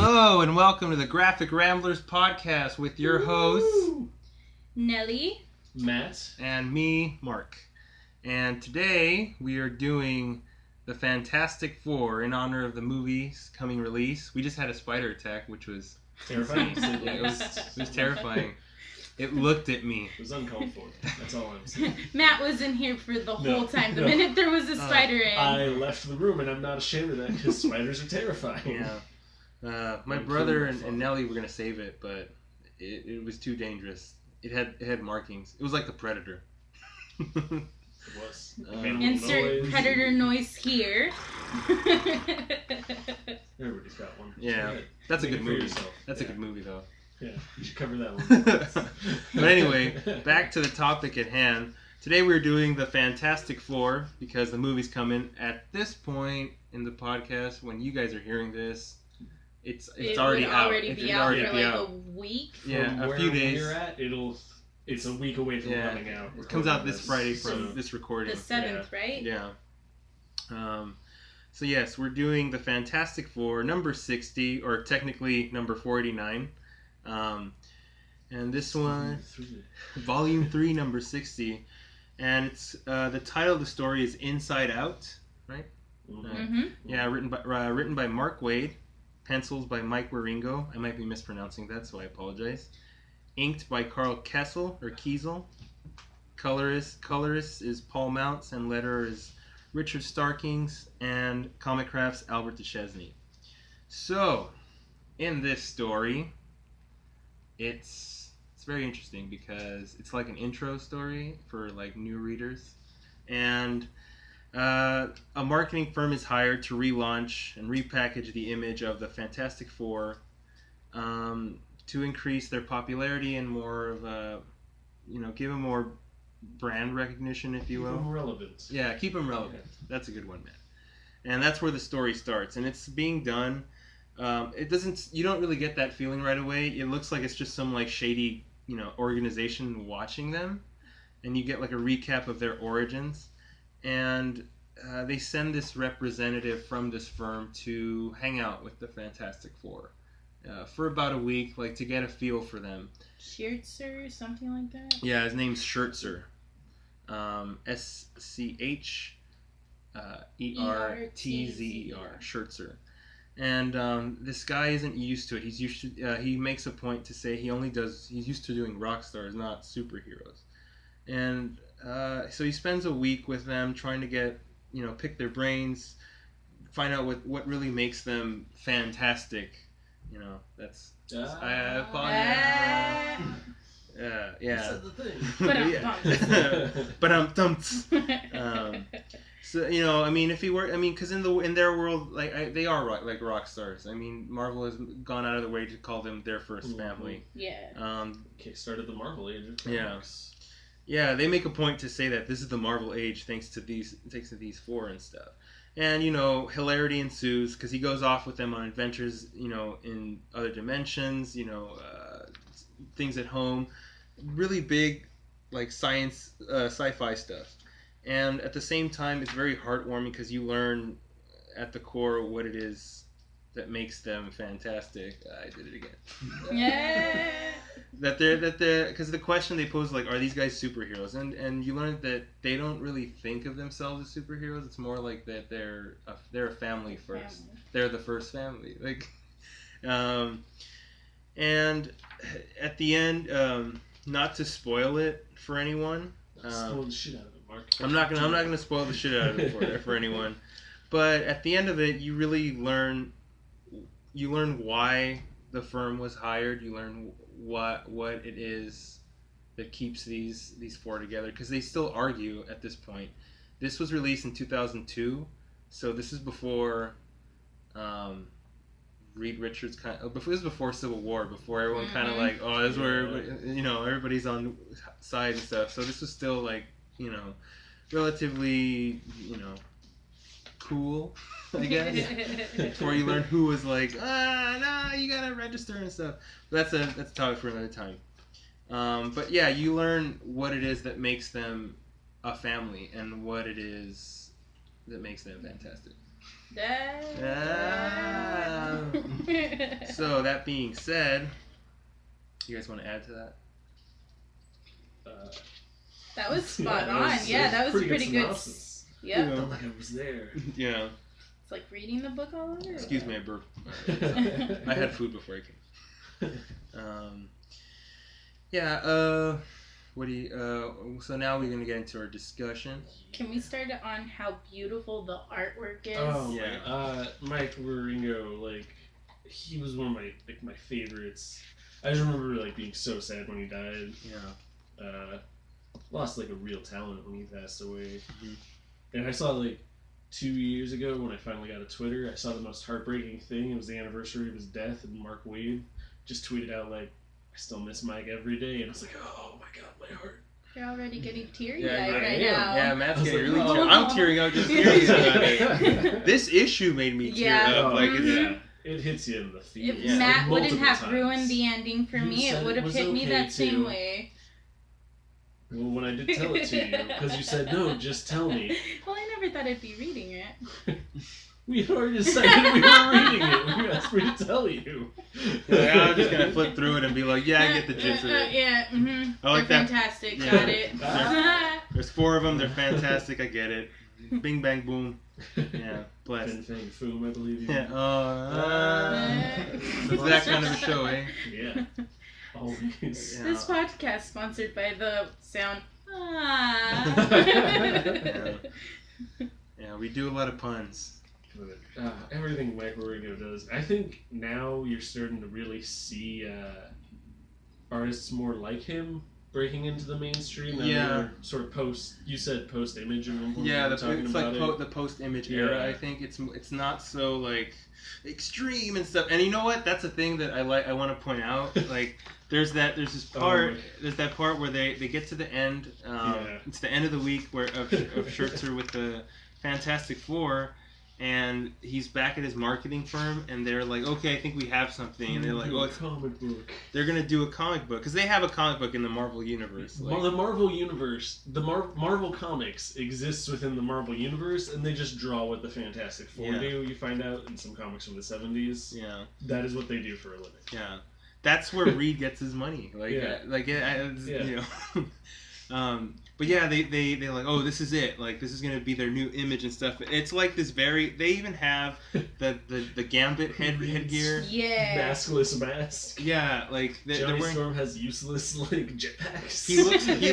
Hello and welcome to the Graphic Ramblers podcast with your hosts Nellii, Matt, and me, Mark. And today we are doing the Fant4stic in honor of the movie's coming release. We just had a spider attack, which was terrifying. yeah, it was terrifying. It looked at me. It was uncalled for. That's all I'm saying. Matt was in here for the whole time. The minute there was a spider in. I left the room, and I'm not ashamed of that because spiders are terrifying. Yeah. My brother and Nellii were gonna save it, but it was too dangerous. It had markings. It was like the Predator. It was. Insert predator noise here. Everybody's got one. Yeah, that's a good movie. That's a good movie, though. Yeah, you should cover that one. But anyway, back to the topic at hand. Today we're doing the Fant4stic because the movie's coming at this point in the podcast when you guys are hearing this. It's already out. It would already be out for like a week. Yeah, From a few days. We're at, it's a week away from coming out. It comes out this Friday from this recording. The 7th, right? Yeah. So yes, we're doing the Fant4stic number 60, or technically number 489. And this one, Volume 3, number 60. And it's the title of the story is Inside Out, right? Mm-hmm. Yeah, written by Mark Waid. Pencils by Mike Wieringo. I might be mispronouncing that, so I apologize. Inked by Karl Kessel, or Kiesel. Colorist is Paul Mounts, and letterer is Richard Starkings, and comic crafts Albert Deschesne. So, in this story, it's very interesting because it's like an intro story for like new readers, and a marketing firm is hired to relaunch and repackage the image of the Fant4 to increase their popularity and more of a, give them more brand recognition, if you will. Keep them relevant. Yeah, keep them relevant. That's a good one, man. And that's where the story starts, and it's being done. You don't really get that feeling right away. It looks like it's just some like shady, organization watching them, and you get like a recap of their origins. And they send this representative from this firm to hang out with the Fant4 for about a week, like to get a feel for them. Schertzer, something like that? Yeah, his name's Schertzer. SCHERTZER. Schertzer. And this guy isn't used to it. He's used to. He makes a point to say he's used to doing rock stars, not superheroes. And so he spends a week with them trying to get, pick their brains, find out what really makes them fantastic. That's. I apologize. Yeah. You said the thing. But So if he were, because in their world, like they are like rock stars. Marvel has gone out of the way to call them their first family. Yeah. Kickstarted the Marvel age. Yeah, they make a point to say that this is the Marvel age thanks to these four and stuff. And, hilarity ensues because he goes off with them on adventures, in other dimensions, things at home. Really big, like, science, sci-fi stuff. And at the same time, it's very heartwarming because you learn at the core what it is that makes them fantastic. I did it again. Yeah. Because the question they pose, like, are these guys superheroes? And you learn that they don't really think of themselves as superheroes. It's more like that they're a family first. They're the first family. Like, and at the end, not to spoil it for anyone. Spoil the shit out of it, Mark. I'm not gonna spoil the shit out of it for anyone. But at the end of it, you really learn why the firm was hired. You learn what it is that keeps these four together, because they still argue at this point. This was released in 2002, so this is before Reed Richards this was before Civil War, before everyone kind of like, oh, this is where everybody's on side and stuff. So this was still like, relatively, cool, I guess. Before you learn who was like, no, you gotta register and stuff. But that's a topic for another time. But yeah, you learn what it is that makes them a family, and what it is that makes them fantastic. That... So that being said, you guys want to add to that? That was spot that on. was- Yeah, that was a pretty good. synopsis. Yep. Yeah. Felt like I was there. Yeah. It's like reading the book all over. Excuse me, I burped. I had food before I came. What do you? So now we're gonna get into our discussion. Can we start it on how beautiful the artwork is? Oh Yeah. Mike Wieringo, like he was one of my favorites. I just remember like being so sad when he died. Yeah. Lost like a real talent when he passed away. Mhm. And I saw like 2 years ago when I finally got a Twitter, I saw the most heartbreaking thing. It was the anniversary of his death, and Mark Waid just tweeted out like, "I still miss Mike every day," and I was like, "Oh my god, my heart." You're already getting teary-eyed Yeah, right I am. now. Yeah, Matt's I was getting like, really. oh. I'm tearing up just hearing about it. This issue made me tear Yeah. up. Like, Mhm. It hits you in the feels. If Yeah, Matt like, wouldn't multiple have times. ruined the ending for You me, said it would it have was hit me okay that same too. way. Well, when I did tell it to you, because you said, "No, just tell me." Well, I never thought I'd be reading it. We had already decided we were reading it. We asked me to tell you. yeah, I'm just gonna flip through it and be like, yeah, I get the gist of it. Yeah, mm-hmm. I like They're that. fantastic. Yeah. Got it. There's 4 of them. They're fantastic. I get it. Bing bang boom. Yeah, blessed. Fin Fang Foom, I believe you. Yeah. It's that kind of a show, eh? Yeah. Always. Yeah. This podcast sponsored by the sound. Ah. Yeah, we do a lot of puns. Everything Mike Wieringo does. I think now you're starting to really see artists more like him breaking into the mainstream. Yeah. Sort of you said post-image at one point. Yeah, we were talking it's about like it. the post-image Yeah. era. I think it's not so like extreme and stuff. And you know what? That's a thing that I like. I want to point out. Like there's this part. There's that part where they get to the end. It's the end of the week where of Scherzer with the Fantastic Four. And he's back at his marketing firm, and they're like, "Okay, I think we have something." And they're like, "Oh, it's comic book." they're gonna do a comic book because they have a comic book in the Marvel universe." Well, the Marvel universe, Marvel comics exists within the Marvel universe, and they just draw what the Fantastic Four do. You find out in some comics from the 70s. Yeah, that is what they do for a living. yeah, that's where Reed gets his money. Like, you know. But yeah, they're like, oh, this is it. Like, this is gonna be their new image and stuff. It's like this very. They even have the Gambit headgear. Yeah. Maskless mask. Yeah, like they're Johnny wearing. Storm has useless like jetpacks. He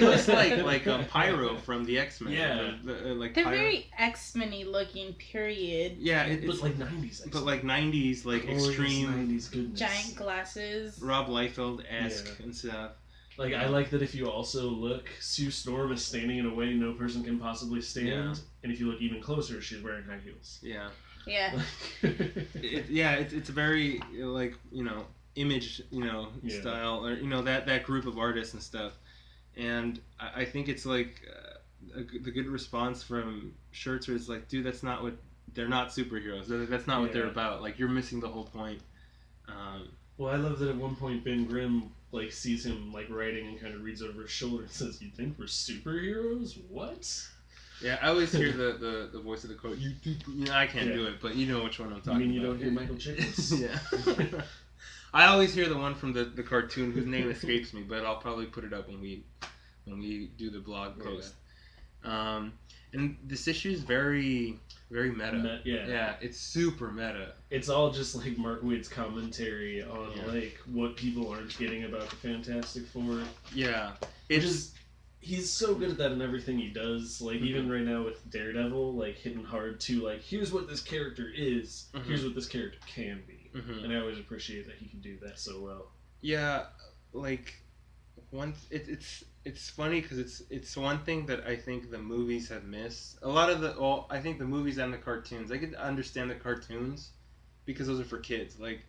looks like a Pyro from the X-Men. Yeah. Like They're Pyro. very X-Men-y looking. Period. Yeah, but it's like 90s. but like 90s, like extreme 90s goodness. Giant glasses. Rob Liefeld-esque and stuff. Like, I like that if you also look, Sue Storm is standing in a way no person can possibly stand, Yeah. and if you look even closer, she's wearing high heels. Yeah. Yeah. It's a very like image style or that group of artists and stuff, and I think it's like the good response from Scherzer is like, dude, that's not what they're not superheroes. That's not what they're about. Like, you're missing the whole point. Well, I love that at one point Ben Grimm like sees him like writing and kind of reads over his shoulder and says, "You think we're superheroes? What?" Yeah, I always hear the voice of the quote. I can't do it, but you know which one I'm talking about. You mean you don't hear Michael Chase? Yeah. I always hear the one from the cartoon whose name escapes me, but I'll probably put it up when we do the blog post. And this issue is very, very meta. Yeah, it's super meta. It's all just like Mark Waid's commentary on like what people aren't getting about the Fantastic Four. Yeah, he's so good at that in everything he does. Like even right now with Daredevil, like hitting hard to like, here's what this character is, here's what this character can be, and I always appreciate that he can do that so well. Yeah, like it's funny because it's one thing that I think the movies have missed. A lot of I think the movies and the cartoons. I could understand the cartoons because those are for kids. Like,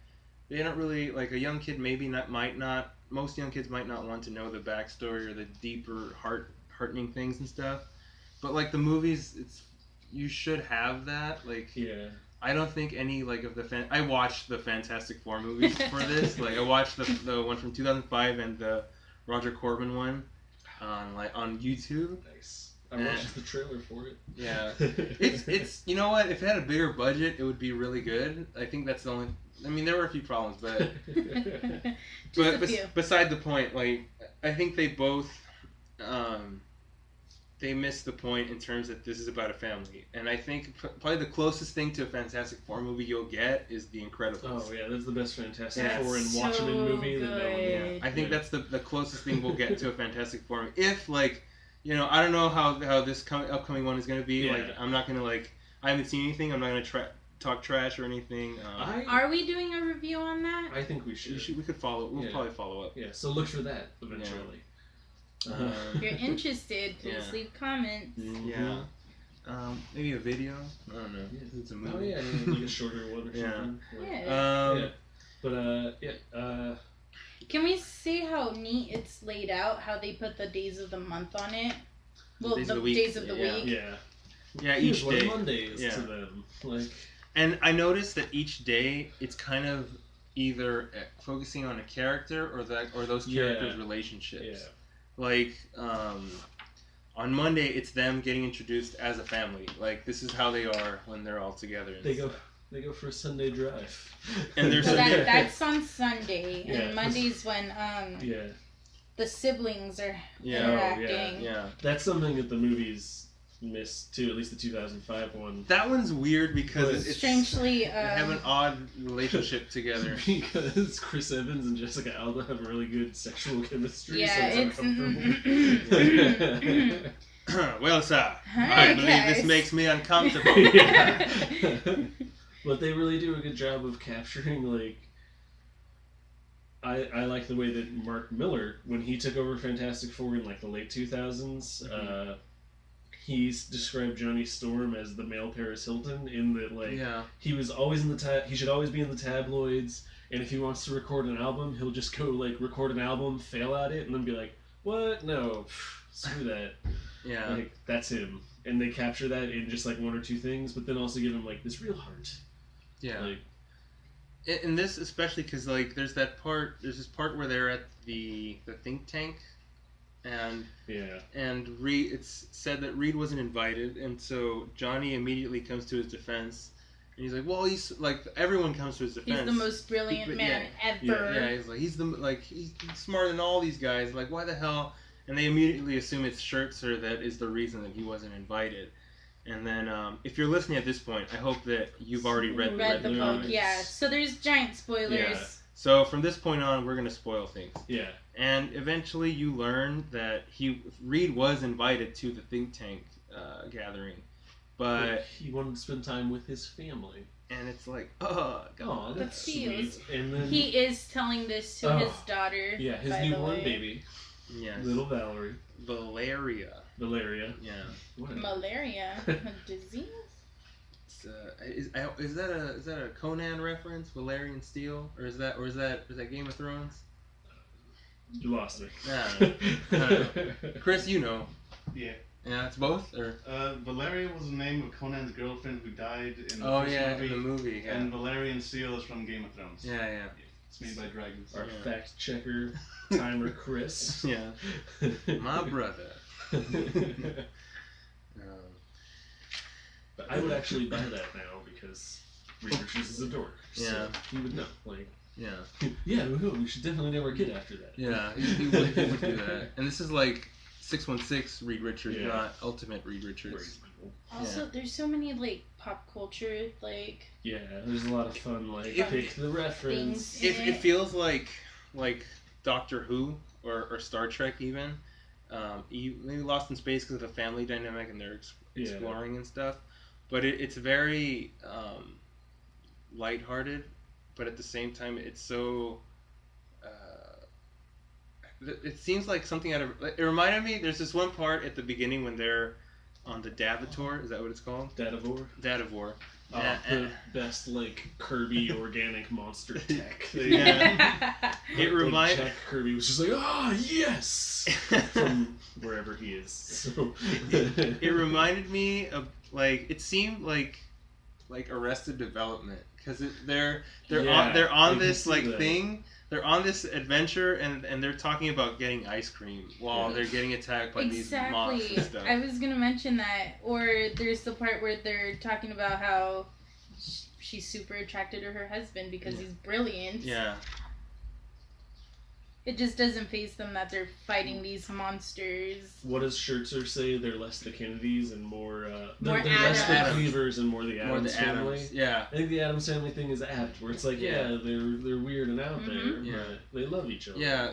they don't really, like, a young kid most young kids might not want to know the backstory or the deeper heartening things and stuff. But like the movies, you should have that. Like, I don't think any like of I watched the Fantastic Four movies for this. Like, I watched the one from 2005 and the Roger Corman one on YouTube. Nice. I watched the trailer for it. Yeah, it's you know what? If it had a bigger budget, it would be really good. I think that's the only. I mean, there were a few problems, but beside the point, like I think they both they missed the point in terms that this is about a family, and I think probably the closest thing to a Fantastic Four movie you'll get is The Incredibles. Oh yeah, that's the best Fantastic Yeah. Four and So Watchmen movie that no one. good. I think that's the closest thing we'll get to a Fantastic Four movie. If like, you know, I don't know how this upcoming one is going to be. Yeah. Like, I'm not going to like. I haven't seen anything. I'm not going to talk trash or anything. Are we doing a review on that? I think we should. We could follow. We'll probably follow up. Yeah. So look for that eventually. If you're interested, please leave comments. Yeah. Maybe a video. I don't know. Yeah. It's a movie. Oh yeah, like a shorter one or something. Yeah. But Can we see how neat it's laid out? How they put the days of the month on it? Well, days the of the week. days of the week. yeah. Yeah, Here's each what day. Monday is to them. Like, and I noticed that each day it's kind of either focusing on a character or those characters' relationships. yeah. Like on Monday, it's them getting introduced as a family. Like this is how they are when they're all together. And They go for a Sunday drive. And there's So that's on Sunday, Yeah. and Monday's when the siblings are interacting. Yeah. That's something that the movies missed too. At least the 2005 one. That one's weird because it's Strangely, they have an odd relationship together. Because Chris Evans and Jessica Alba have really good sexual chemistry. yeah, so it's. uncomfortable. Well, sir, Hi, I believe guys. this makes me uncomfortable. Yeah. But they really do a good job of capturing, like, I like the way that Mark Miller, when he took over Fantastic Four in like the late 2000s, he's described Johnny Storm as the male Paris Hilton in that, like, he was always in the he should always be in the tabloids, and if he wants to record an album, he'll just go like record an album, fail at it, and then be like, what? No, screw that. Yeah. Like, that's him. And they capture that in just like one or two things, but then also give him like this real heart. Yeah. Like, in this especially because like there's this part where they're at the think tank, and Reed, it's said that Reed wasn't invited, and so Johnny immediately comes to his defense, and he's like, well, he's like, everyone comes to his defense. He's the most brilliant man ever. Yeah, he's like, he's smarter than all these guys. Like, why the hell? And they immediately assume it's Schertzer that is the reason that he wasn't invited. And then, if you're listening at this point, I hope that you've already read the book. comics. Yeah, so there's giant spoilers. Yeah. So from this point on, we're gonna spoil things. Yeah. And eventually, you learn that Reed was invited to the think tank gathering, but he wanted to spend time with his family. And it's like, oh god, that's sweet. And then he is telling this to his daughter. Yeah, his newborn baby. Yes. Little Valeria. Valeria. Yeah. What? Malaria, a disease. Is that a Conan reference, Valerian Steel, or is that Game of Thrones? You lost me. I don't know. Chris, you know. Yeah. Yeah, it's both, or. Valeria was the name of Conan's girlfriend who died in the first movie. In the movie. Yeah. And Valerian Steel is from Game of Thrones. Yeah. It's made by dragons. Our fact checker, timer, Chris. Yeah. My brother. But I would actually buy that now because Reed Richards is a dork. So he would know. Like. Yeah. Yeah, we should definitely name our kid after that. Yeah, he would do that. And this is like 616 Reed Richards, not Ultimate Reed Richards. Also, there's so many like pop culture like. Yeah, there's a lot of fun like pick the reference. It feels like Doctor Who or Star Trek even. Maybe Lost in Space because of the family dynamic and they're exploring and stuff. But it's very lighthearted, but at the same time it's so. It seems like something out of. It reminded me. There's this one part at the beginning when they're on the Davator. Is that what it's called? Datavor. The best like Kirby organic monster tech. It reminded Jack Kirby was just like, yes, from wherever he is. So it reminded me of like it seemed like like Arrested Development, because they're Yeah, I on can this see like that. thing. They're on this adventure and they're talking about getting ice cream while Yeah. they're getting attacked by these moths Exactly. and stuff. I was gonna mention that. Or there's the part where they're talking about how she's super attracted to her husband because he's brilliant. Yeah. It just doesn't faze them that they're fighting these monsters. What does Scherzer say? They're less the Kennedys and more. More they're less the Adams. Cleavers and more the More Adams the family. Adams. Yeah. I think the Adams family thing is apt, where it's like, Yeah. they're weird and out there, Yeah. but they love each other. Yeah.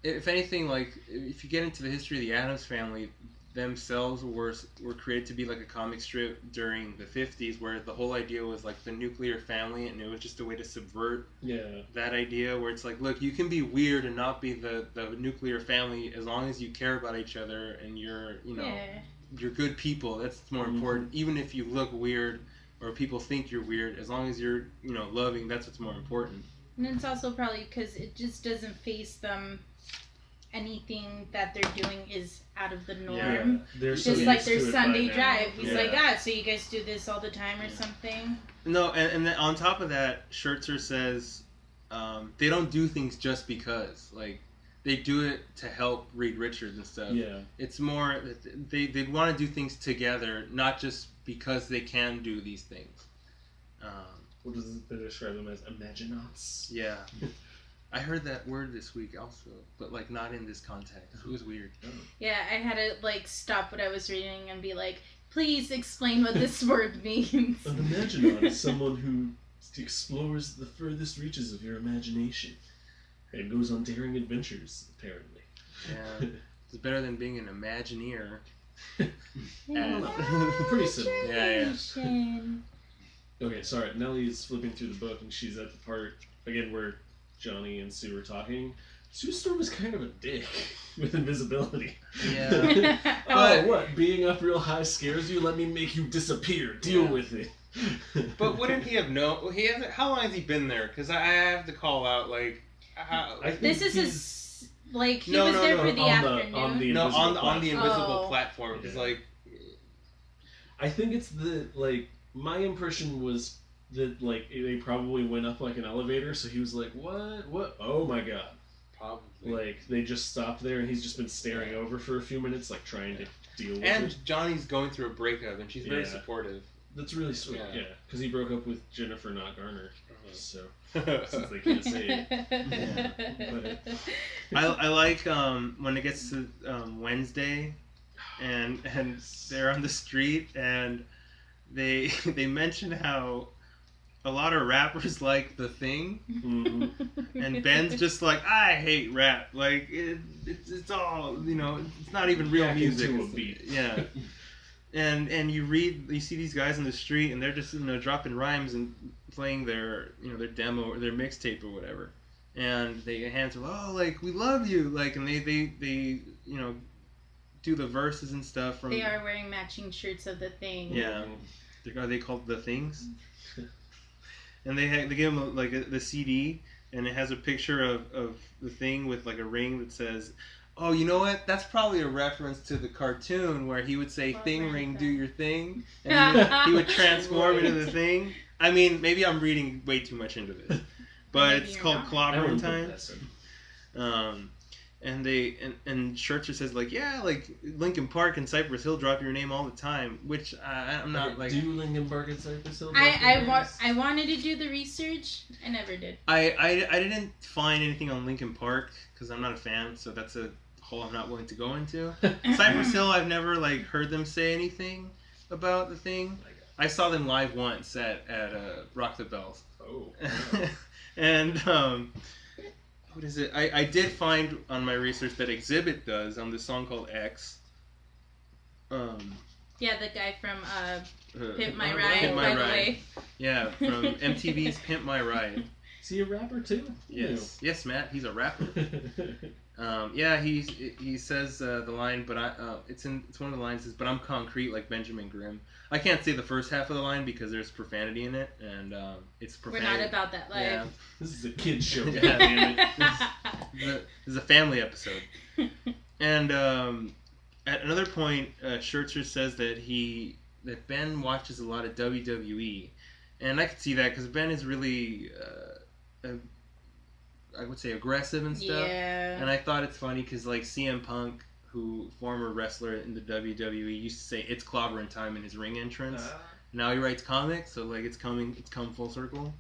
If anything, like if you get into the history of the Adams family, themselves were created to be like a comic strip during the 50s, where the whole idea was like the nuclear family, and it was just a way to subvert that idea, where it's like, look, you can be weird and not be the nuclear family as long as you care about each other and you're you're good people. That's more important. Even if you look weird or people think you're weird, as long as you're loving, that's what's more important. And it's also probably because it just doesn't face them. Anything that they're doing is out of the norm. Yeah. They're so Just like used their to it Sunday by now. drive. He's Yeah. like, so you guys do this all the time or something? No, and then on top of that, Scherzer says they don't do things just because. Like, they do it to help Reed Richards and stuff. Yeah. It's more that they want to do things together, not just because they can do these things. What does they describe them as? Imaginants. Yeah. I heard that word this week also, but like not in this context. It was weird. Yeah, I had to like stop what I was reading and be like, please explain what this word means. An imaginaut is someone who explores the furthest reaches of your imagination and goes on daring adventures, apparently. Yeah. It's better than being an Imagineer. Pretty simple. Yeah. Okay, sorry. Nellii is flipping through the book and she's at the part, again, where Johnny and Sue are talking. Sue Storm is kind of a dick with invisibility. Yeah. Oh, what? Being up real high scares you? Let me make you disappear. Deal with it. But wouldn't he have known? He hasn't. How long has he been there? Because I have to call out like. I think This is he's- his like he No, was no, there no, for the afternoon. on the No, invisible on the platform. invisible Oh. platform. Because Yeah. like. I think it's my impression was that like they probably went up like an elevator, so he was like, what, oh my god. Probably. Like they just stopped there and he's just been staring over for a few minutes, like trying to deal with And it. Johnny's going through a breakup, and she's very Yeah. supportive. That's really sweet, Yeah. because he broke up with Jennifer, not Garner, so I since they can't say it. I like when it gets to Wednesday, and they're on the street, and they mention how a lot of rappers like The Thing, and Ben's just like, I hate rap. Like it's all it's not even real Back music. into a beat. Yeah. And you see these guys on the street, and they're just dropping rhymes and playing their their demo or their mixtape or whatever, and they hands are like we love you, like, and they do the verses and stuff from. They are wearing matching shirts of The Thing. Yeah. Are they called The Things? And they give him the CD, and it has a picture of The Thing with like a ring that says, oh, you know what? That's probably a reference to the cartoon where he would say, What "Thing ring ring, is do that?" your thing," and he would transform into the Thing. I mean, maybe I'm reading way too much into this, but Maybe it's you're called not. Clobbering Everyone Time. put that in. And they and Scherzer says like, yeah, like Lincoln Park and Cypress Hill drop your name all the time, which I'm not like. Do Lincoln Park and Cypress Hill? I wanted to do the research. I never did. I didn't find anything on Lincoln Park because I'm not a fan, so that's a hole I'm not willing to go into. Cypress Hill, I've never like heard them say anything about The Thing. I saw them live once at Rock the Bells. Oh. And what is it? I did find on my research that Exhibit does on this song called X. Yeah, the guy from Pimp My Oh, Ride, Pimp My by the Ride. way. Yeah, from MTV's Pimp My Ride. Is he a rapper too? Yes, Matt, he's a rapper. Yeah, he says the line, but it's one of the lines is, but I'm concrete like Benjamin Grimm. I can't say the first half of the line because there's profanity in it, and it's We're profanity. not about that life. Yeah, This is a kid's show. Yeah. Goddammit. this is a family episode. And at another point, Scherzer says that he that Ben watches a lot of WWE, and I could see that because Ben is really, I would say, aggressive and stuff. Yeah. And I thought it's funny because like CM Punk, who former wrestler in the WWE, used to say it's clobbering time in his ring entrance. Now he writes comics, so like it's come full circle.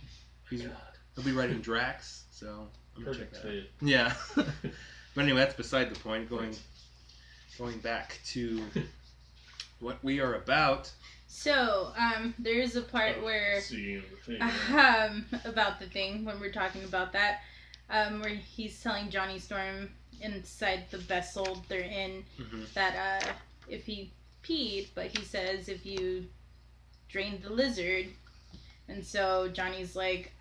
He'll be writing Drax, so I'm gonna check that out. Yeah. But anyway, that's beside the point. Going back to what we are about. So, there is a part where about the thing when we're talking about that, where he's telling Johnny Storm inside the vessel they're in that if he peed, but he says if you drained the lizard, and so Johnny's like,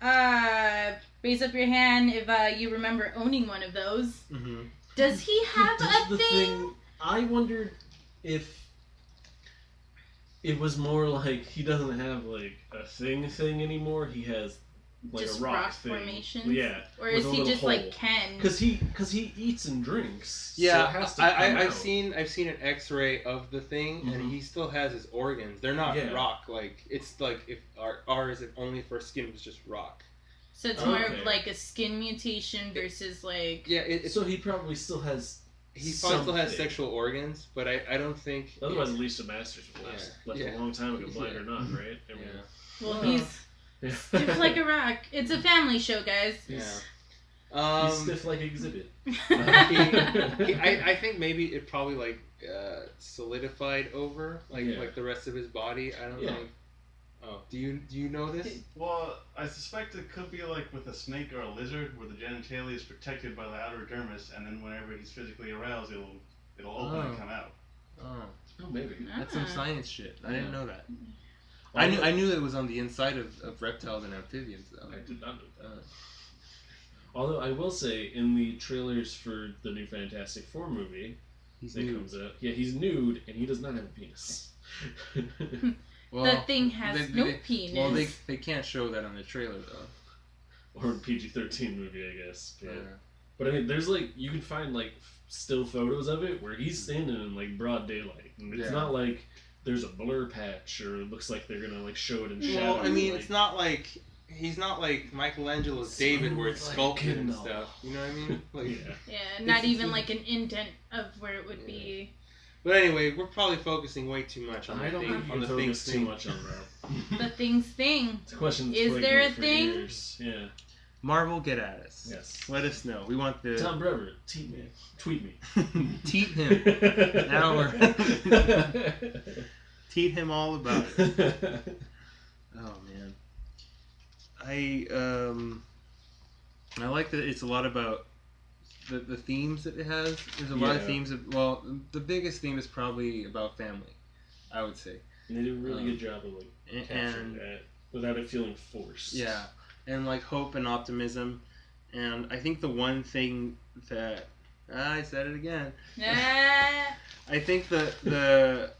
raise up your hand if you remember owning one of those. Does he have a thing? I wondered if it was more like he doesn't have like a thing anymore. He has like just a rock thing. Formations? Yeah. Or is he just hole. Like Ken? Because he eats and drinks. Yeah, so it has to I've seen an X-ray of the thing, and he still has his organs. They're not rock. Like it's like if ours, if only for skin was just rock. So it's more of like a skin mutation versus like. Yeah. So he probably still has. He probably still has sexual organs, but I don't think. Otherwise, Lisa Masters would left a long time ago, blind or not, right? I mean, well, he's stiff like a rock. It's a family show, guys. Yeah. He's stiff like Exhibit. I think maybe it probably like solidified over like the rest of his body. I don't know. Oh, do you know this? Well, I suspect it could be like with a snake or a lizard, where the genitalia is protected by the outer dermis, and then whenever he's physically aroused, it'll open and come out. Oh, maybe. That's some science shit. I didn't know that. I knew that it was on the inside of reptiles and amphibians, though. I did not know that. Although I will say, in the trailers for the new Fantastic Four movie, comes out, he's nude and he does not have a penis. Well, the thing has no penis. Well, they can't show that on the trailer, though. Or a PG-13 movie, I guess. But I mean, there's like, you can find like still photos of it where he's standing in like broad daylight. And it's not like there's a blur patch or it looks like they're gonna like show it in shadow. Well, I mean, it's not like, he's not like Michelangelo's David where it's sculpted and stuff. You know what I mean? Like, not even like an indent of where it would be. But anyway, we're probably focusing way too much on the things too much on that. The things thing. It's a question. Is there a thing? Years. Yeah. Marvel, get at us. Yes. Let us know. We want the Tom Brewer, tweet me. Teat him. Now we're teat him all about it. Oh man. I like that it's a lot about the themes that it has. There's a lot of themes well, the biggest theme is probably about family, I would say. And they do a really good job of like capturing that without it feeling forced. Yeah. And like hope and optimism. And I think the one thing that I said it again. I think the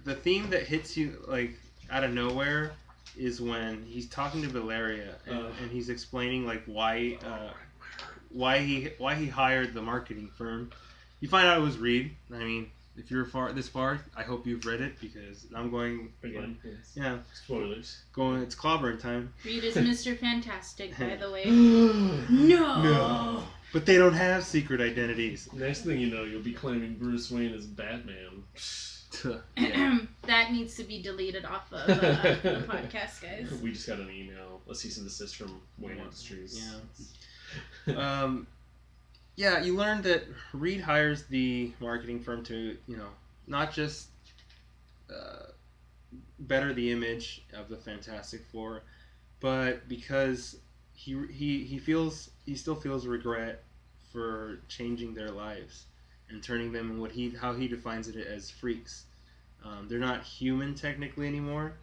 theme that hits you like out of nowhere is when he's talking to Valeria and he's explaining like why he hired the marketing firm. You find out it was Reed. I mean, if you're this far, I hope you've read it because I'm going again. Yeah. Spoilers. It's clobbering time. Reed is Mr. Fantastic, by the way. No. But they don't have secret identities. Next thing you know, you'll be claiming Bruce Wayne as Batman. That needs to be deleted off of the podcast, guys. We just got an email, a cease and desist from Wayne Industries. Yeah. You learned that Reed hires the marketing firm to, not just better the image of the Fantastic Four, but because he still feels regret for changing their lives and turning them in how he defines it as freaks. They're not human technically anymore,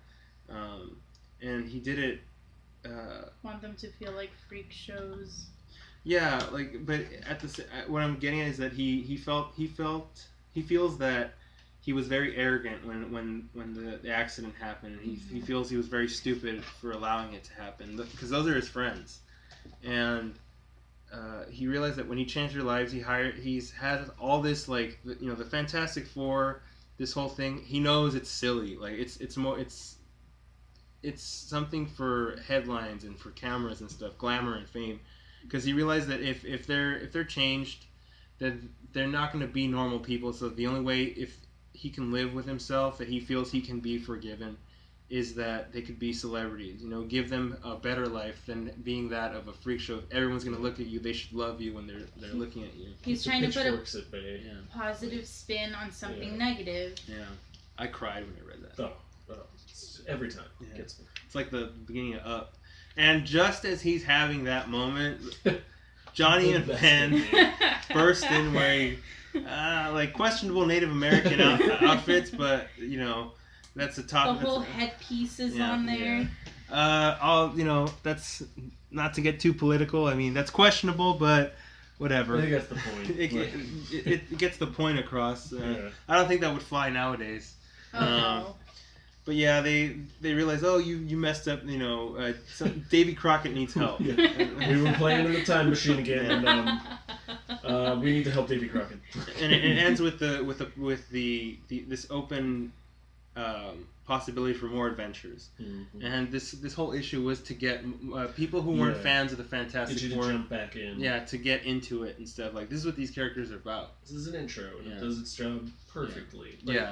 and he did it. Want them to feel like freak shows. Yeah, but what I'm getting at is that he feels that he was very arrogant when the accident happened, and he feels he was very stupid for allowing it to happen because those are his friends, and he realized that when he changed their lives, he's had all this the Fantastic Four this whole thing, he knows it's silly. Like it's something for headlines and for cameras and stuff, glamour and fame, because he realized that if they're changed, that they're not going to be normal people. So the only way if he can live with himself, that he feels he can be forgiven, is that they could be celebrities. You know, give them a better life than being that of a freak show. If everyone's going to look at you, they should love you when they're looking at you. He's trying to put a positive spin on something negative. Yeah, I cried when I read that. Oh, every time. Yeah. Gets me. It's like the beginning of Up. And just as he's having that moment, Johnny and Ben burst in wearing like questionable Native American outfits, but you know, that's the top. The whole headpiece is on there. That's not to get too political. I mean, that's questionable, but whatever. I think that's the point. It gets the point across. I don't think that would fly nowadays. No. But yeah, they realize, oh, you messed up. You know, Davy Crockett needs help. We were playing in the time machine again, and we need to help Davy Crockett. And it ends with this open possibility for more adventures. Mm-hmm. And this whole issue was to get people who weren't fans of the Fantastic Four to jump back in. Yeah, to get into it and stuff. Like, this is what these characters are about. This is an intro, and it does its job perfectly. Like,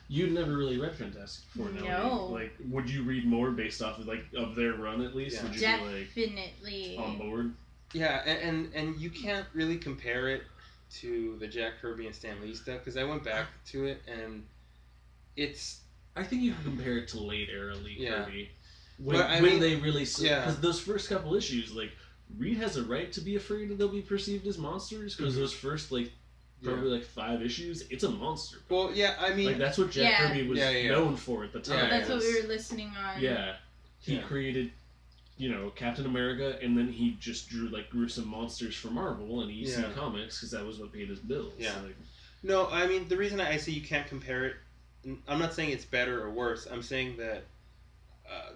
you'd never really read Fantastic Four, Nellii. No. Like, would you read more based off of their run at least? Yeah. Would you Definitely be on board? Yeah, and you can't really compare it to the Jack Kirby and Stan Lee stuff, because I went back to it and I think you can compare it to late era Lee Kirby. When they really... Because those first couple issues, like, Reed has a right to be afraid that they'll be perceived as monsters, because those first, probably 5 issues, it's a monster. Well, yeah, I mean... Like, that's what Jack Kirby was known for at the time. Yeah, that's what we were listening on. Yeah. He created, Captain America, and then he just drew, gruesome monsters for Marvel and EC Comics, because that was what paid his bills. Yeah. No, I mean, the reason I say you can't compare it, I'm not saying it's better or worse. I'm saying that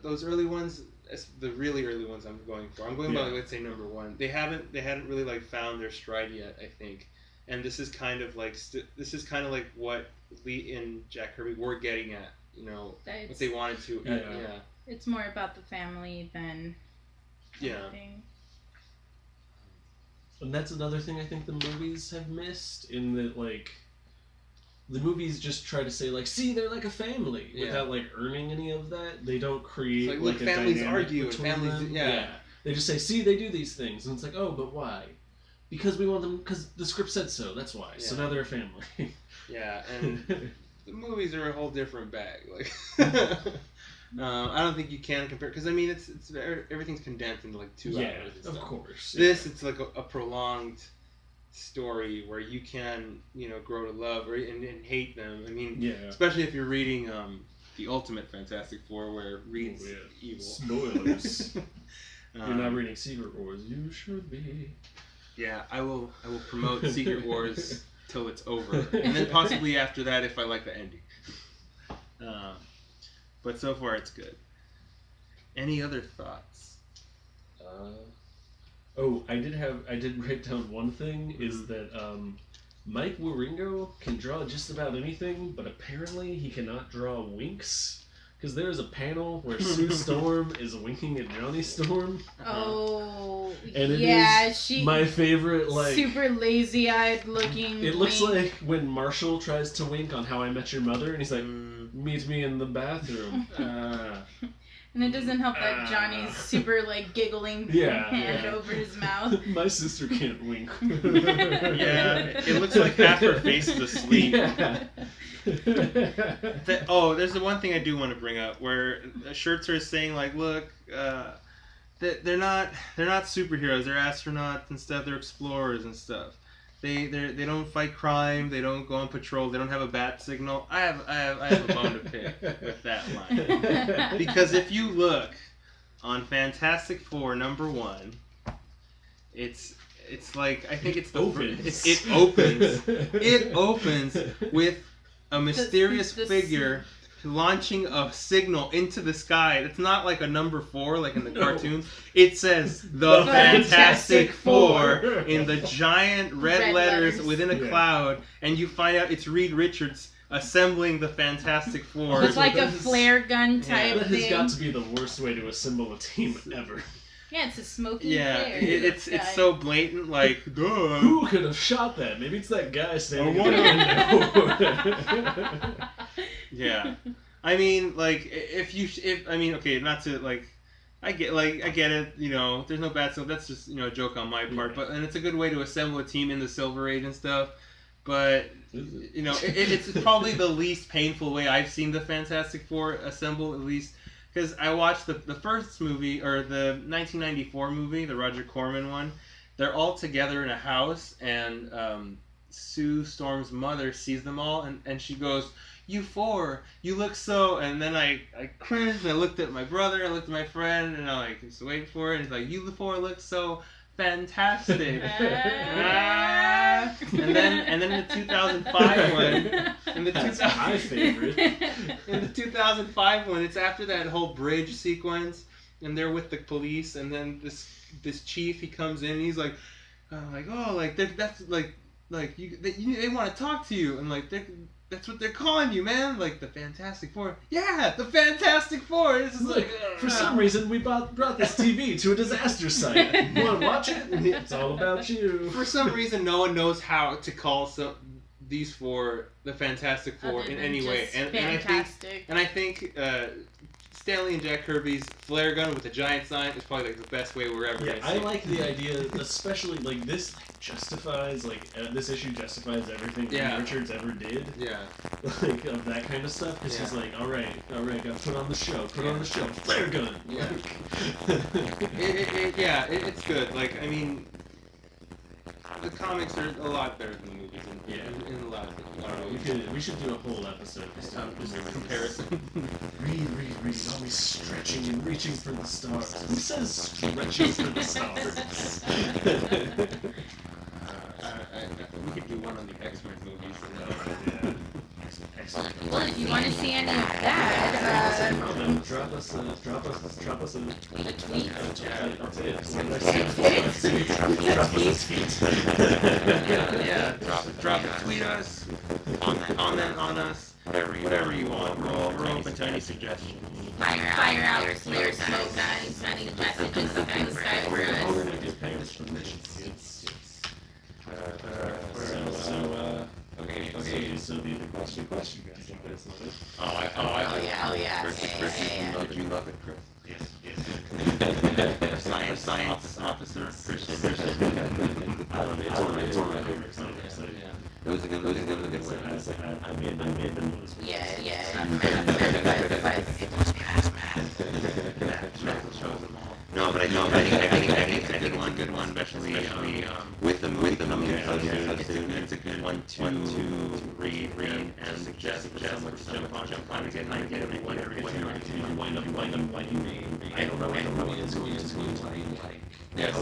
those early ones, the really early ones I'm going for. I'm going by, let's say, number 1. They hadn't really found their stride yet, I think. And this is kind of like what Lee and Jack Kirby were getting at, what they wanted to. It's more about the family than anything. And that's another thing I think the movies have missed, in that, the movies just try to say, see, they're like a family, without, earning any of that. They don't create, a families dynamic argue, and between families, them. They just say, see, they do these things. And it's like, oh, but why? Because we want them, because the script said so, that's why. So now they're a family. Yeah, and the movies are a whole different bag. I don't think you can compare, because I mean, it's everything's condensed into 2 hours. And of course. This it's like a prolonged story where you can grow to love and hate them. I mean, especially if you're reading the Ultimate Fantastic Four, where Reed's evil. Spoilers. You're not reading Secret Wars. You should be. Yeah, I will promote Secret Wars till it's over, and then possibly after that if I like the ending. But so far it's good. Any other thoughts? I did write down one thing, is that Mike Wieringo can draw just about anything, but apparently he cannot draw winks. Because there's a panel where Sue Storm is winking at Johnny Storm. Oh, and it is my favorite, super lazy-eyed looking. It looks like when Marshall tries to wink on How I Met Your Mother, and he's like, meet me in the bathroom. And it doesn't help that Johnny's super, giggling hand over his mouth. My sister can't wink. It looks like half her face is asleep. There's the one thing I do want to bring up, where Scherzer is saying, look, they're not superheroes. They're astronauts and stuff. They're explorers and stuff. They don't fight crime. They don't go on patrol. They don't have a bat signal. I have a bone to pick with that line, because if you look on Fantastic Four #1, it's I think it's the opens. It opens with a mysterious figure launching a signal into the sky. It's not like a number 4 like in the cartoons. It says the Fantastic Four in the giant red letters within a cloud, and you find out it's Reed Richards assembling the Fantastic Four. It's like a flare gun type That has thing. got to be the worst way to assemble a team ever. Yeah, it's a smoky Yeah, flare. it's so blatant, like, duh. Who could have shot that? Maybe it's that guy standing I in the window. Yeah. I mean, like, okay, not to, like, I get it, you know, there's no bad stuff, that's just, you know, a joke on my part, and it's a good way to assemble a team in the Silver Age and stuff, but, you know, it's probably the least painful way I've seen the Fantastic Four assemble, at least, because I watched the first movie, or the 1994 movie, the Roger Corman one. They're all together in a house, and Sue Storm's mother sees them all, and she goes, "You four, you look so..." And then I cringed, and I looked at my brother, I looked at my friend, and I like, just waiting for it, and he's like, "You four look so fantastic." And then in the 2005 one, That's my favorite. in the 2005 one, it's after that whole bridge sequence, and they're with the police, and then this chief, he comes in, and he's like, that's like they want to talk to you, and like that's what they're calling you, man. Like the Fantastic Four. Yeah, the Fantastic Four. This is Look, for some reason we brought this TV to a disaster site. You want to watch it? It's all about you. For some reason, no one knows how to call these four the Fantastic Four Other in than any way. just And fantastic. I think Stanley and Jack Kirby's flare gun with a giant sign is probably like the best way we're ever Yeah, gonna I see. like the idea, especially like this justifies this issue justifies everything Yeah. Richards ever did. Yeah. Like of that kind of stuff. Because he's like, all right, gotta put on the show, flare gun. Yeah. It's good. Like, I mean, the comics are a lot better than the movies in a lot of things. We should do a whole episode just on Just a comparison. Read, always stretching and reaching for the stars. Who says stretching for the stars? We could do one on the X-Men movies. Excellent. Well, if you want to see any of that, Drop us a tweet. Drop a tweet us, comment on us, whatever you want. We're open to any suggestions. fire out your smoke guns, sending messages up in the sky for us. So the question, guys. Oh yeah. Did you love it, Chris? Yes. Science officer. I love it. It was a good one. I made them. No, but I think it's a good one, especially with the movie coming out. It's a good one to read and suggest someone to jump on again. I get it. Wind up. I don't know. It's going to like. Yes.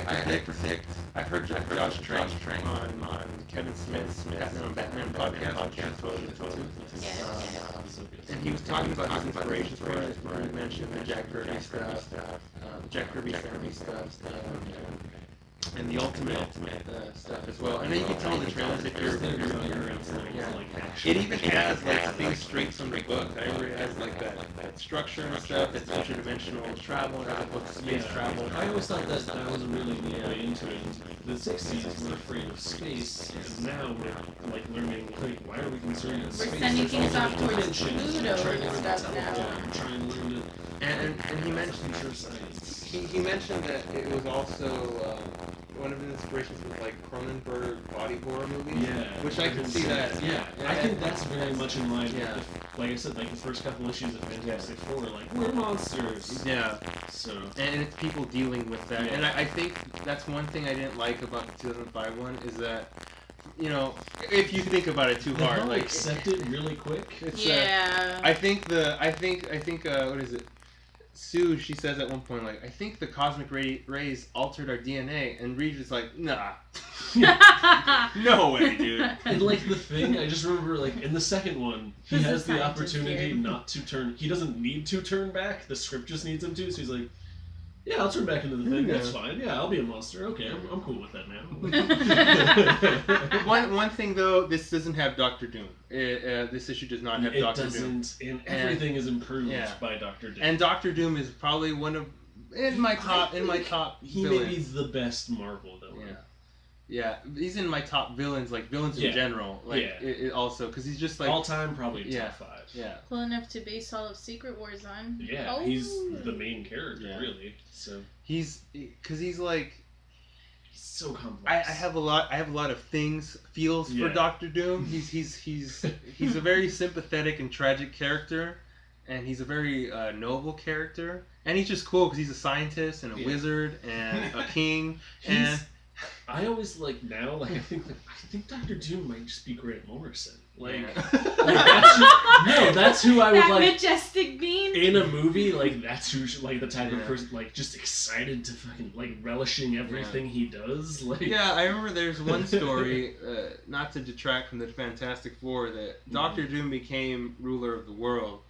I predict. I heard Josh Trank on Kevin Smith's Batman podcast. And he was talking about his inspirations for it. He mentioned the Jack Kirby stuff, and the Ultimate stuff as well. And then you can tell the trailers if you're It even has like things straight from the book. It has like that structure and stuff. It's interdimensional travel and other books, space travel. I always thought that I was really way into it. The 60s were afraid of space, and now we're like learning, like, why are we concerned with space? We're sending things off towards Dimensions. Pluto Trying to and learn stuff what's out now. there, trying to learn it. And he mentioned Science. he mentioned that it was also one of his inspirations was like Cronenberg body horror movies. Yeah, which I could see that. Yeah, I think that's very much in line Yeah. with, like I said, like the first couple issues of Fantastic Four, like, we're monsters. Yeah. So. And it's people dealing with that. Yeah. And I think that's one thing I didn't like about the 2005 one is that, you know, if you think about it too They hard, all like accept it really quick. it's Yeah. I think what is it? Sue, she says at one point, like, I think the cosmic rays altered our DNA, and Reed is like, nah. No way, dude. And like the thing, I just remember like in the second one, he This has is the scientist opportunity here. not to turn. He doesn't need to turn back. The script just needs him to. So he's like, Yeah, I'll turn back into the thing. Yeah. That's fine. Yeah, I'll be a monster. Okay, I'm cool with that now. One thing though, this doesn't have Doctor Doom. This issue does not have Doctor Doom. It doesn't, and everything is improved by Doctor Doom. And Doctor Doom is probably one of my top. He may be the best Marvel villain. Yeah, he's in my top villains, like villains in general. Like it also, because he's just like all time probably top 5. Yeah. Cool enough to base all of Secret Wars on. Yeah, he's the main character, really. So he's like. So complex. I have a lot of feels for Doctor Doom. He's a very sympathetic and tragic character, and he's a very noble character, and he's just cool because he's a scientist and a wizard and a king. I always I think Doctor Doom might just be Grant Morrison. That's who I would that like. Majestic being In a movie, that's who the type of person just excited to fucking relishing everything he does. I remember there's one story, not to detract from the Fantastic Four, that Doctor Doom became ruler of the world,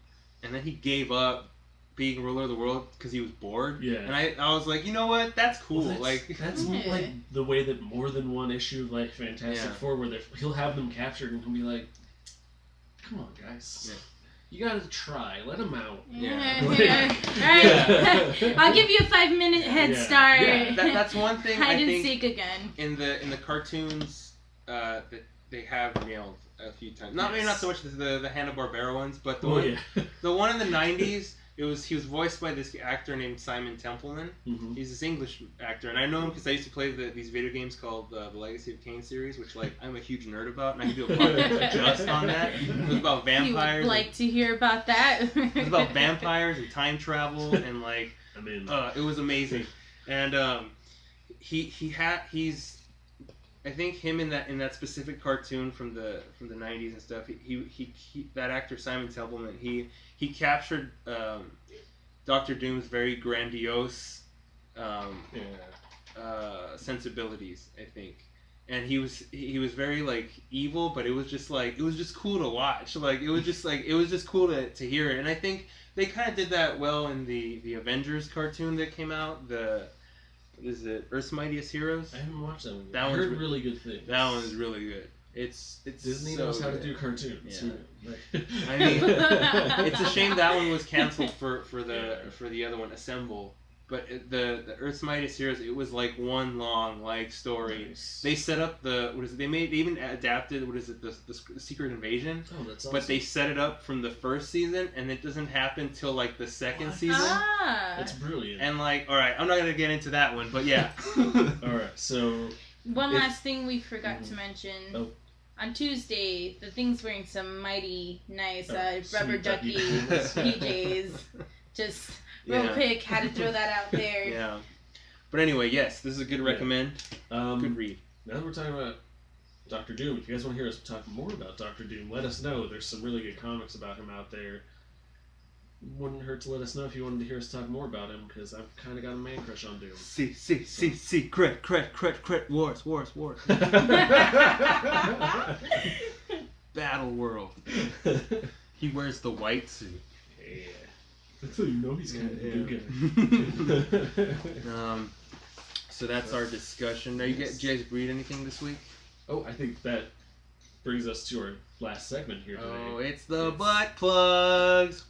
and then he gave up being ruler of the world because he was bored. Yeah. And I was like, you know what? That's cool. Well, that's the way that more than one issue of Fantastic Four, where he'll have them captured and he'll be like, "Come on, guys, you gotta try. Let them out." All right. I'll give you a 5-minute head start. Yeah. That's one thing Hide I and think seek again. in the cartoons that they have nailed a few times. Maybe not so much the Hanna-Barbera ones, but the one in the 90s. He was voiced by this actor named Simon Templeman. Mm-hmm. He's this English actor, and I know him because I used to play these video games called the Legacy of Kain series, which I'm a huge nerd about, and I can do a podcast just on that. It was about vampires. You would like to hear about that? It was about vampires and time travel, and it was amazing. And he's I think him in that specific cartoon from the 90s and stuff. He that actor Simon Templeman. He captured Doctor Doom's very grandiose sensibilities, I think, and he was very evil, but it was just cool to watch. It was just cool to hear it, and I think they kind of did that well in the Avengers cartoon that came out. Is it Earth's Mightiest Heroes? I haven't watched that one yet. I heard really good things. That one is really good. It's Disney knows how to do cartoons. Yeah. I mean, it's a shame that one was canceled for the other one, Assemble. But the Earth's Mightiest Heroes, it was one long story. Nice. They set up they even adapted the Secret Invasion. Oh, that's awesome. But they set it up from the first season, and it doesn't happen till the second season. That's brilliant. And all right, I'm not gonna get into that one, but yeah. All right, so one last thing we forgot to mention. Oh. On Tuesday, the Thing's wearing some mighty nice rubber ducky PJs. Just real quick, had to throw that out there. Yeah. But anyway, yes, this is a good recommend. Good read. Now that we're talking about Doctor Doom, if you guys want to hear us talk more about Doctor Doom, let us know. There's some really good comics about him out there. Wouldn't hurt to let us know if you wanted to hear us talk more about him, because I've kind of got a man crush on Doom. Crit, wars. Battle World. He wears the white suit. Yeah. That's how you know he's kind of a good guy. So that's our discussion. Now, did you guys read anything this week? Oh, I think that brings us to our last segment here today. Oh, it's the butt plugs.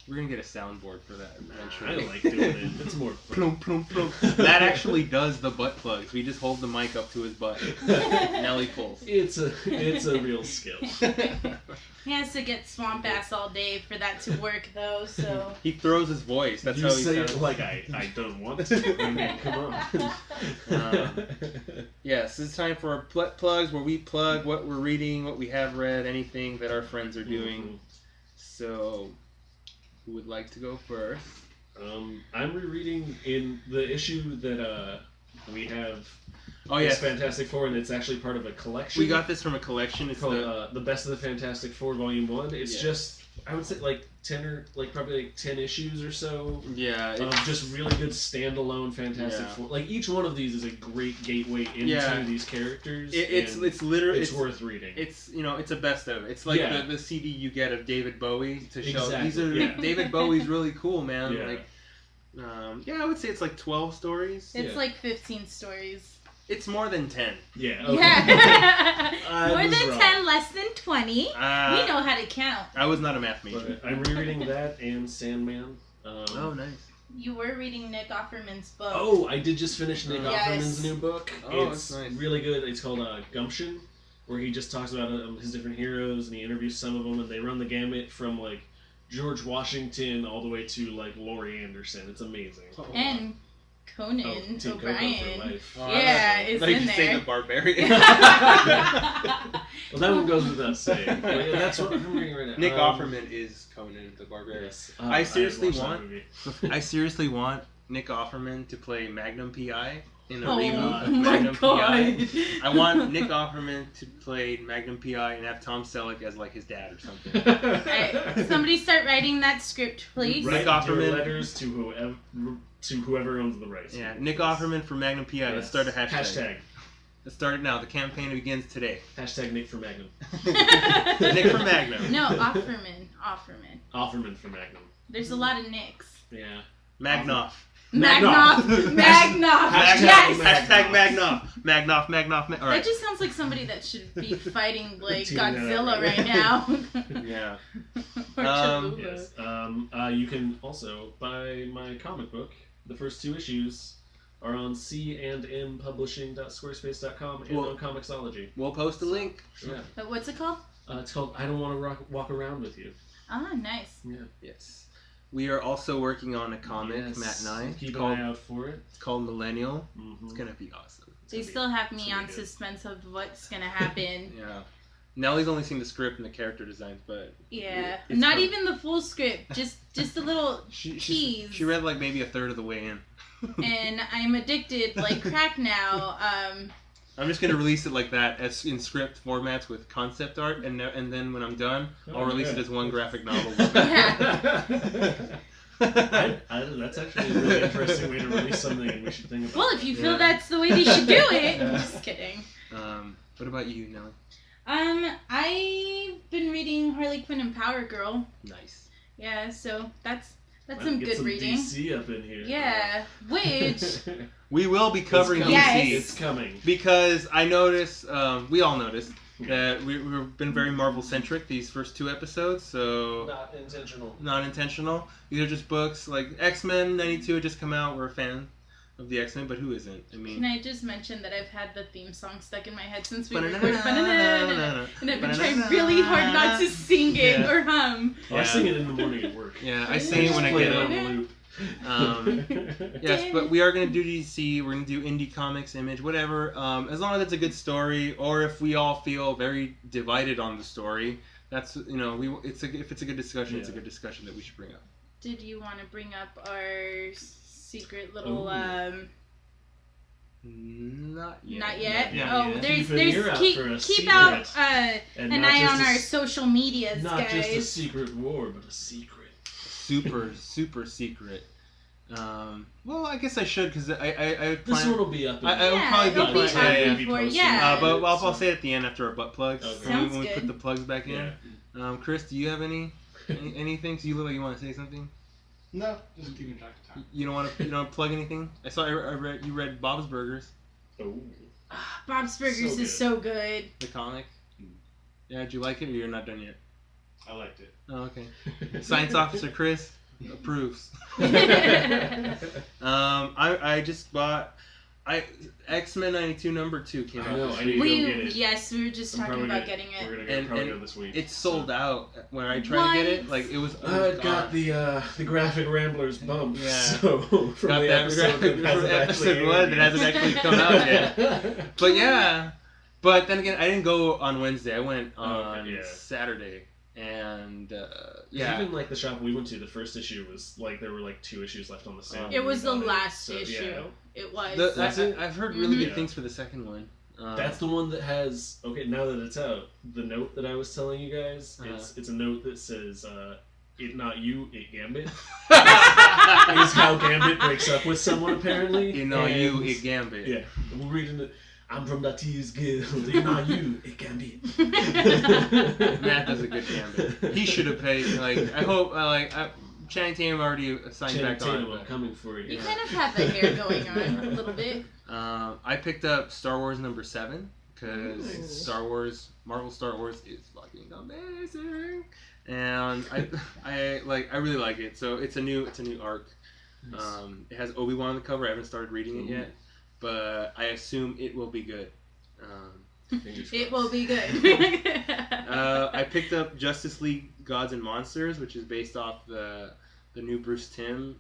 We're gonna get a soundboard for that eventually. I like doing it. It's more fun. Plum, plum. That actually does the butt plugs. We just hold the mic up to his butt. Nellii pulls. It's a real skill. He has to get swamp ass all day for that to work, though. So he throws his voice. That's you how he say sounds. It like I don't want to. I mean, come on. Yes, it's time for our butt plugs, where we plug what we're reading, what we have read, anything that our friends are doing. Mm-hmm. So, who would like to go first? I'm rereading in the issue that we have. Oh yeah, Fantastic Four, and it's actually part of a collection. We got this from a collection. It's called the Best of the Fantastic Four, Volume 1. It's just, I would say, 10 or probably 10 issues or so. Yeah. Just really good standalone Fantastic Four. Each one of these is a great gateway into these characters. It's literally it's worth reading. It's it's a best of. It's like the CD you get of David Bowie to show. Exactly. These are David Bowie's really cool, man. Yeah. Yeah, I would say it's like 12 stories. It's like 15 stories. It's more than 10. Yeah. Okay. Yeah. I More was than wrong. 10, less than 20. We know how to count. I was not a math major. But I'm rereading that and Sandman. Oh, nice. You were reading Nick Offerman's book. Oh, I did just finish Nick Yes. Offerman's new book. Oh, It's that's nice. really good. It's called Gumption, where he just talks about his different heroes, and he interviews some of them, and they run the gamut from, like, George Washington all the way to, like, Laurie Anderson. It's amazing. And Conan Tim Coco for O'Brien. life. Oh, Yeah, I is thought you in could say there. the barbarian. Well, that one goes without saying. But yeah, that's what I'm reading right now. Nick Offerman is Conan the Barbarian. Yes. I seriously haven't watched want- that movie. I seriously want Nick Offerman to play Magnum PI in a Oh reboot of my Magnum god. PI. I want Nick Offerman to play Magnum PI and have Tom Selleck as like his dad or something. Alright, somebody start writing that script, please. Write Nick Offerman- your letters to whoever owns the rights. Yeah, Nick Offerman for Magnum PI. Let's Yes. start a hashtag. Hashtag. Let's start it now. The campaign begins today. Hashtag Nick for Magnum. Nick for Magnum. No, Offerman. Offerman. Offerman for Magnum. There's a lot of Nicks. Yeah. Magnoff. Magnoff. Magnoff. Hashtag Yes. Hashtag Magnoff. Magnoff. Magnoff. All That right. just sounds like somebody that should be fighting like Teaming that Godzilla up, right right? now. Yeah. Or Um, Cholula. Yes. You can also buy my comic book. The first 2 issues are on candmpublishing.squarespace.com and Well- on Comixology. We'll post a link. Yeah. But what's it called? It's called I Don't Want to Walk Around With You. Ah, nice. Yeah. Yes. We are also working on a comic, Yes. Matt and I. Keep It's an called, eye out for it. it's called Millennial. Mm-hmm. It's gonna be awesome. They still have me on suspense of what's gonna happen. Yeah. Nellie's only seen the script and the character designs, but Yeah, It's not fun. even the full script, just a little she tease. read like maybe a third of the way in. And I'm addicted like crack now. I'm just gonna release it like that as in script formats with concept art, and then when I'm done, I'll release it as one graphic novel. That's actually a really interesting way to release something, and we should think about. Well, if you feel Yeah. that's the way they should do it. I'm just kidding. What about you, Nellie? I've been reading Harley Quinn and Power Girl. Nice. Yeah, so that's Might some get good some reading. DC up in here. Yeah, which We will be covering It's coming. DC Yes. It's coming. because I noticed, we all noticed that we've been very Marvel centric these first 2 episodes, so Not intentional. not intentional. These are just books like X-Men '92 had just come out. We're a fan of the X-Men, but who isn't? I mean, can I just mention that I've had the theme song stuck in my head since we recorded, Ba-na-na-na-na-na-na. and I've been trying really hard not to sing it Yeah. or hum. Oh, I sing it in the morning at work. Yeah, I sing it when I Play get it on up. the loop. Yes, but we are going to do DC. We're going to do indie comics, Image, whatever. As long as it's a good story, or if we all feel very divided on the story, that's if it's a good discussion, it's a Yeah. good discussion that we should bring up. Did you want to bring up our secret little Ooh. Not yet. Not yet. Not Oh, yet. there's Keep an ear out keep for a keep secret. out And an not eye just on a our s- social medias, Not guys. just a secret war, but a secret. Super secret. Well, I guess I should because I This plan. one will be up. In I will Yeah, probably it'll be be playing- up yeah, before- posted. yeah. But I'll So- say it at the end after our butt plugs. Okay. Sounds when we good. put the plugs back in. Yeah. Chris, do you have anything? So you look like you want to say something. No, just keeping track of time. You don't want to plug anything? I saw I read you read Bob's Burgers, Oh. Bob's Burgers So is so good. the comic. Yeah, did you like it or you're not done yet? I liked it. Oh, okay. Science Officer Chris approves. I just bought X-Men '92 #2 came I out. know, this I week. need to go We get it. yes, we were just I'm talking probably about gonna- getting We're it. gonna probably And go this week. It's sold out when I tried to get it. What? Like it was. It got the Graphic Ramblers bump. Yeah. So from Got the that episode from that hasn't episode actually one aired that yet. hasn't actually come out yet. But yeah. But then again, I didn't go on Wednesday. I went on yeah. Saturday, and yeah. Even like the shop we went to, the first issue was like there were like 2 issues left on the sale. It was the We bought last So, issue. yeah. It was. That's it? I've heard really good Mhm. things for the second one. That's the one that has now that it's out, the note that I was telling you guys, Uh-huh. it's a note that says it not you, it Gambit. Is how Gambit breaks up with someone apparently. You know, And- you it Gambit. Yeah. We're reading it. I'm from the T's Guild. You know you, it Gambit. Matt does a good Gambit. He should have paid. Like I hope. Channing Tatum already signed Channing back Tatum, on. I'm coming for you. You kind of have the hair going on a little bit. I picked up Star Wars #7 because Nice. Marvel Star Wars is fucking amazing, and I really like it. So it's a new arc. Nice. It has Obi-Wan on the cover. I haven't started reading it yet, but I assume it will be good. It will be good. I picked up Justice League Gods and Monsters, which is based off the new Bruce Timm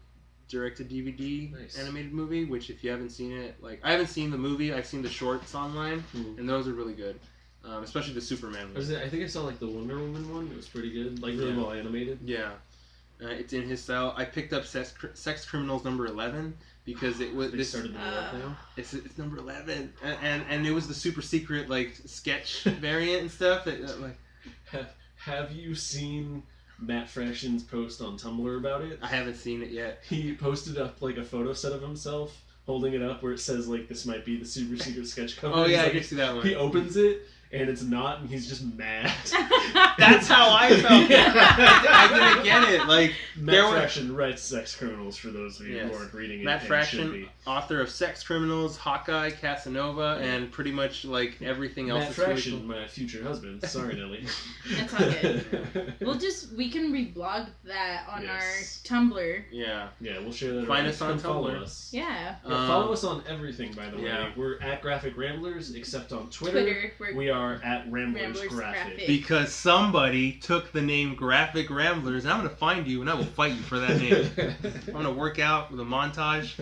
directed DVD Nice. animated movie, which if you haven't seen it, I haven't seen the movie, I've seen the shorts online, and those are really good. Especially the Superman one. I think I saw like the Wonder Woman one. It was pretty good, like really well animated. Yeah. It's in his style. I picked up Sex Criminals #11 because it was They started the work now. It's #11 and it was the super secret sketch variant and stuff Have you seen Matt Fraction's post on Tumblr about it? I haven't seen it yet. He posted up a photo set of himself holding it up where it says this might be the super secret sketch cover. Oh yeah, I He's, did see that one. He opens it and it's not, and he's just mad. That's how I felt. I didn't get it. Matt Fraction writes Sex Criminals, for those of you who aren't reading it. Matt Fraction, author of Sex Criminals, Hawkeye, Casanova, and pretty much everything else. Matt Fraction, my future husband. Sorry, Nellii. That's all good. We can reblog that on our Tumblr. Yeah. Yeah, we'll share that. Find us on follow Tumblr. us. Yeah. Follow us on everything, by the way. Yeah. We're at Graphic Ramblers, except on Twitter. We are at Ramblers Graphic. Because somebody took the name Graphic Ramblers, and I'm going to find you, and I will fight you for that name. I'm going to work out with a montage.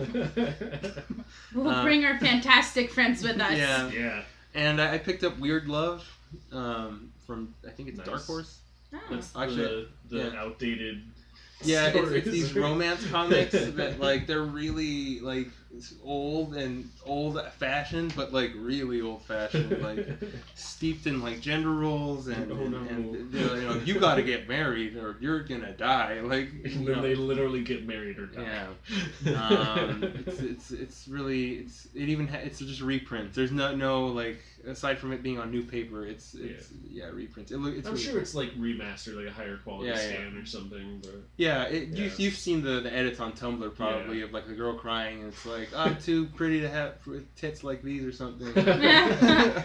We'll bring our fantastic friends with us. Yeah. Yeah. And I picked up Weird Love from, I think it's Dark Horse. Oh. That's Actually, the outdated. Yeah, stories. it's these romance comics that they're really old and old-fashioned, but really old-fashioned, steeped in gender roles and you got to get married or you're gonna die. And then they literally get married or die. Yeah. It's just reprints. There's no aside from it being on new paper, it's reprints. I'm really sure it's remastered, a higher quality scan or something. But yeah, you've seen the edits on Tumblr probably of the girl crying and it's I'm too pretty to have tits like these or something. But yeah,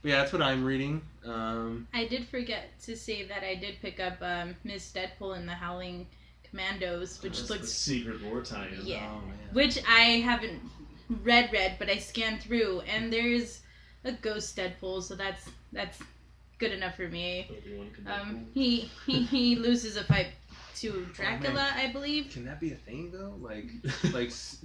that's what I'm reading. I did forget to say that I did pick up Miss Deadpool and the Howling Commandos, which looks the Secret War tie-in. Yeah, Oh, man. which I haven't read, but I scanned through, and there's a ghost Deadpool, so that's good enough for me. He loses a fight to Dracula, I believe. Can that be a thing though?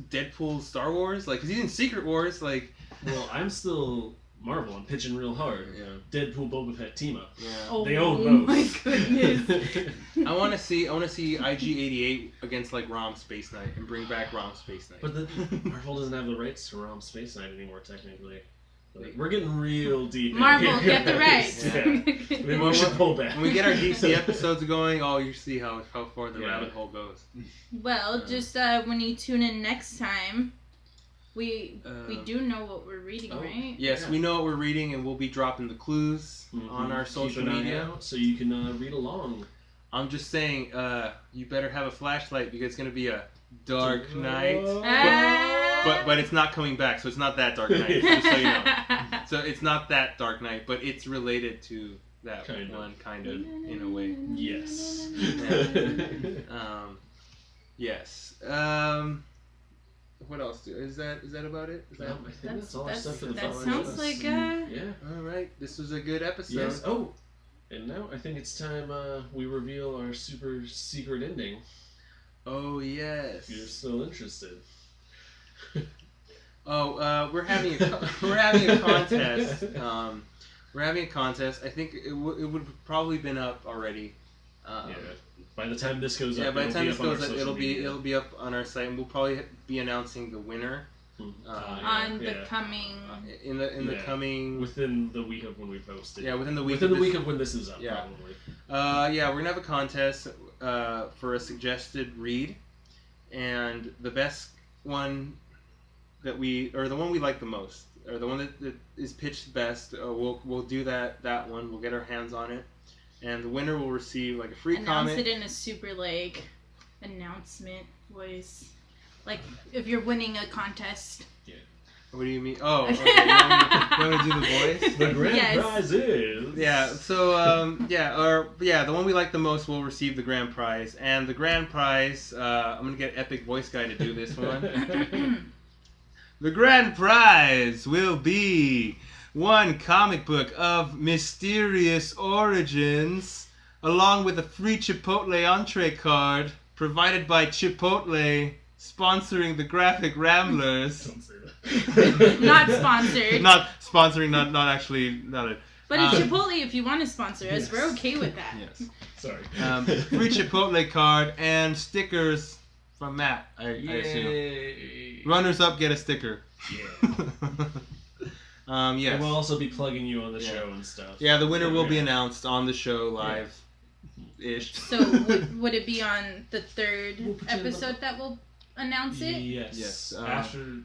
Deadpool Star Wars? Because he's in Secret Wars. Well, I'm still Marvel. I'm pitching real hard. Yeah. Deadpool Boba Fett team up. Yeah. Oh, They own both. my goodness. I want to see IG-88 against Rom Space Knight and bring back Rom Space Knight. But Marvel doesn't have the rights to Rom Space Knight anymore, technically. We're getting real deep. Marvel, in here. get the rights. Yeah. Maybe we should pull back. When we get our DC episodes going, you see how far the rabbit hole goes. Well, just when you tune in next time, we do know what we're reading, right? Yes, we know what we're reading, and we'll be dropping the clues on our social Keep an eye media, out so you can read along. I'm just saying, you better have a flashlight because it's gonna be a dark night. But it's not coming back, so it's not that Dark Knight, just so you know. So it's not that Dark Knight, but it's related to that one, kind of, in a way. Yes. Yes. What else? Is that about it? I think that's all our stuff for the That following sounds us. like Yeah. All right. This was a good episode. Yes. Oh, and now I think it's time we reveal our super secret ending. Oh, yes. If you're still interested. We're having a contest. We're having a contest. I think it would have probably been up already. Yeah. By the time this goes up, by the time this goes up, it'll be up on our site, and we'll probably be announcing the winner on the coming in the coming within the week of when we post it. Yeah, within the week of when this is up. Yeah. Probably. We're gonna have a contest for a suggested read, and the best one the one we like the most, or the one that is pitched best, we'll do that one. We'll get our hands on it, and the winner will receive like a free Announce comic. it in a super like announcement voice, like if you're winning a contest. What do you mean? Oh, okay. You want me to do the voice? The grand Yes. prize is. Yeah. So the one we like the most will receive the grand prize, and the grand prize. I'm gonna get Epic Voice Guy to do this one. The grand prize will be one comic book of mysterious origins, along with a free Chipotle entree card provided by Chipotle, sponsoring the Graphic Ramblers. Don't say that. Not sponsored. Not sponsoring, not actually, not a. But it's Chipotle if you want to sponsor us. Yes. We're okay with that. Yes. Sorry. Free Chipotle card and stickers from Matt. I assume. Yay. Runners up get a sticker. Yeah. Yes. And we'll also be plugging you on the Yeah. show and stuff. Yeah, the winner will be announced on the show live-ish. So would it be on the third We'll pretend episode that we'll announce it? Yes.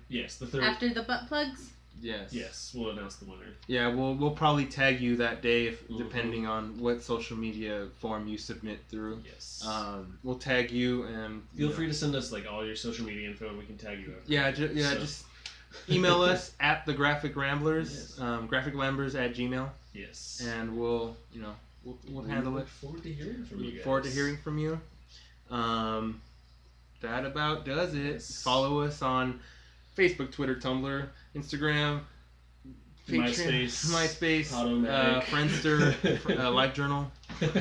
Yes, The third. After the butt plugs? Yes. Yes, we'll announce the winner. Yeah, we'll probably tag you that day, Mhm. depending on what social media form you submit through. Yes. We'll tag you and Feel free to send us like all your social media info, and we can tag you after. Yeah, So- just email us at the Graphic Ramblers, Yes. graphicramblers@gmail, Yes. and we'll handle look it. forward to hearing from you Look guys. forward to hearing from you. That about does it. Yes. Follow us on Facebook, Twitter, Tumblr, Instagram, Patreon, MySpace, Automatic. Friendster, LiveJournal.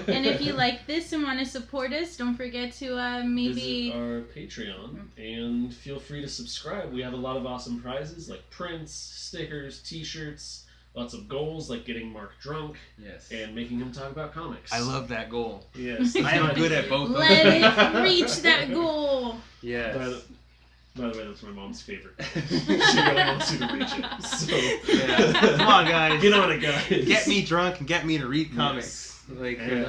And if you like this and want to support us, don't forget to maybe... Visit our Patreon and feel free to subscribe. We have a lot of awesome prizes like prints, stickers, t-shirts, lots of goals like getting Mark drunk Yes. and making him talk about comics. I love that goal. Yes. I am good at both of Let them. it reach that goal. Yes. By the way, that's my mom's favorite. She really wants you to reach it. So Yeah. Come on, guys. Get on it, guys. Get me drunk and get me to read comics. Like And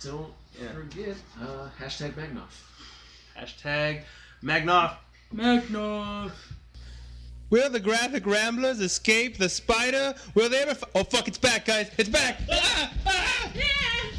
don't yeah. forget hashtag Magnoff. hashtag Magnoff. Magnoff. Will the Graphic Ramblers escape the spider? Will they ever? Oh fuck! It's back, guys! It's back! Ah! Ah! Yeah.